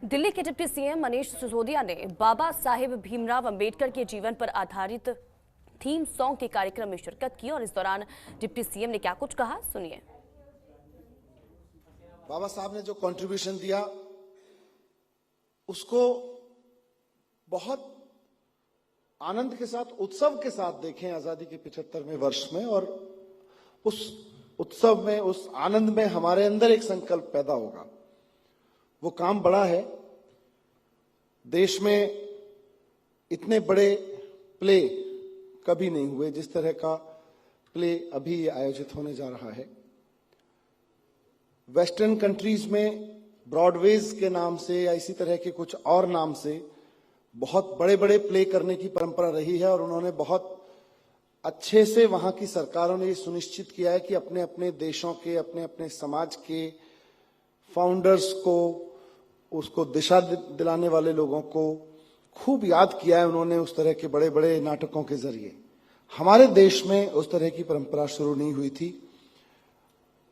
दिल्ली के deputy CM Manish Sisodia ने बाबा साहेब भीमराव अंबेडकर के जीवन पर आधारित थीम सॉन्ग के कार्यक्रम में शिरकत की और इस दौरान डिप्टी सीएम ने क्या कुछ कहा, सुनिए। बाबा साहब ने जो कंट्रीब्यूशन दिया उसको बहुत आनंद के साथ, उत्सव के साथ देखें आजादी के 75वें वर्ष में, और उस उत्सव में, उस आनंद में हमारे अंदर एक संकल्प पैदा होगा। वो काम बड़ा है। देश में इतने बड़े प्ले कभी नहीं हुए जिस तरह का प्ले अभी आयोजित होने जा रहा है। वेस्टर्न कंट्रीज में ब्रॉडवेज के नाम से या इसी तरह के कुछ और नाम से बहुत बड़े बड़े प्ले करने की परंपरा रही है और उन्होंने बहुत अच्छे से, वहां की सरकारों ने ये सुनिश्चित किया है कि अपने अपने देशों के, अपने अपने समाज के फाउंडर्स को, उसको दिशा दिलाने वाले लोगों को खूब याद किया है उन्होंने उस तरह के बड़े बड़े नाटकों के जरिए। हमारे देश में उस तरह की परंपरा शुरू नहीं हुई थी।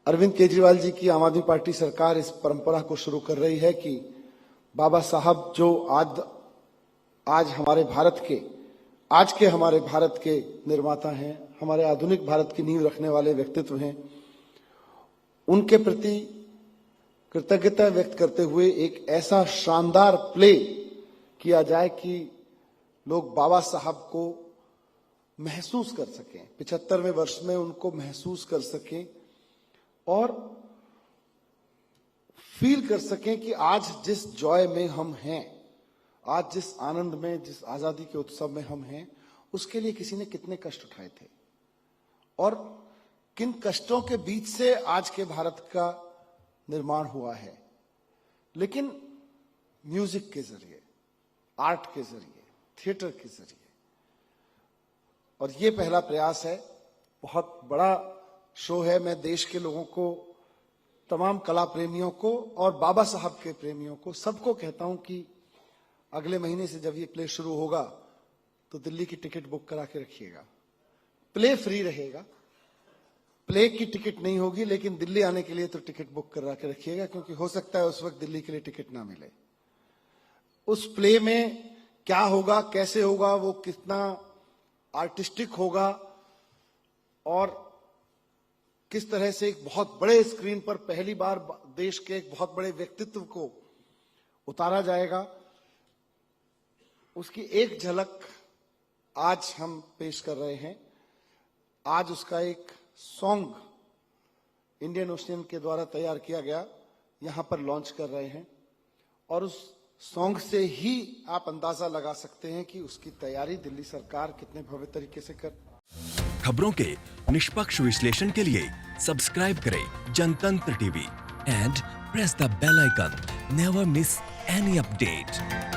अरविंद केजरीवाल जी की आम आदमी पार्टी सरकार इस परंपरा को शुरू कर रही है कि बाबा साहब जो आज हमारे भारत के, आज के हमारे भारत के निर्माता हैं, हमारे आधुनिक भारत की नींव रखने वाले व्यक्तित्व हैं, उनके प्रति कृतज्ञता व्यक्त करते हुए एक ऐसा शानदार प्ले किया जाए कि लोग बाबा साहब को महसूस कर सकें, 75वें वर्ष में उनको महसूस कर सकें और फील कर सकें कि आज जिस जॉय में हम हैं, आज जिस आनंद में, जिस आजादी के उत्सव में हम हैं, उसके लिए किसी ने कितने कष्ट उठाए थे और किन कष्टों के बीच से आज के भारत का निर्माण हुआ है। लेकिन म्यूजिक के जरिए, आर्ट के जरिए, थिएटर के जरिए, और ये पहला प्रयास है। बहुत बड़ा शो है। मैं देश के लोगों को, तमाम कला प्रेमियों को और बाबा साहब के प्रेमियों को, सबको कहता हूं कि अगले महीने से जब ये प्ले शुरू होगा तो दिल्ली की टिकट बुक करा के रखिएगा। प्ले फ्री रहेगा, प्ले की टिकट नहीं होगी, लेकिन दिल्ली आने के लिए तो टिकट बुक करा के रखिएगा, क्योंकि हो सकता है उस वक्त दिल्ली के लिए टिकट ना मिले। उस प्ले में क्या होगा, कैसे होगा, वो कितना आर्टिस्टिक होगा और किस तरह से एक बहुत बड़े स्क्रीन पर पहली बार देश के एक बहुत बड़े व्यक्तित्व को उतारा जाएगा, उसकी एक झलक आज हम पेश कर रहे हैं। आज उसका एक सॉन्ग इंडियन ओशियन के द्वारा तैयार किया गया, यहां पर लॉन्च कर रहे हैं और उस सॉन्ग से ही आप अंदाजा लगा सकते हैं कि उसकी तैयारी दिल्ली सरकार कितने भव्य तरीके से कर। खबरों के निष्पक्ष विश्लेषण के लिए सब्सक्राइब करें Janatantra TV and press the bell icon. Never miss any update.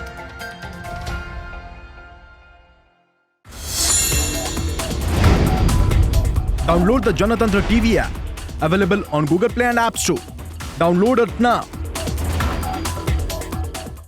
Download the Janatantra TV app, available on Google Play and App Store. Download it now.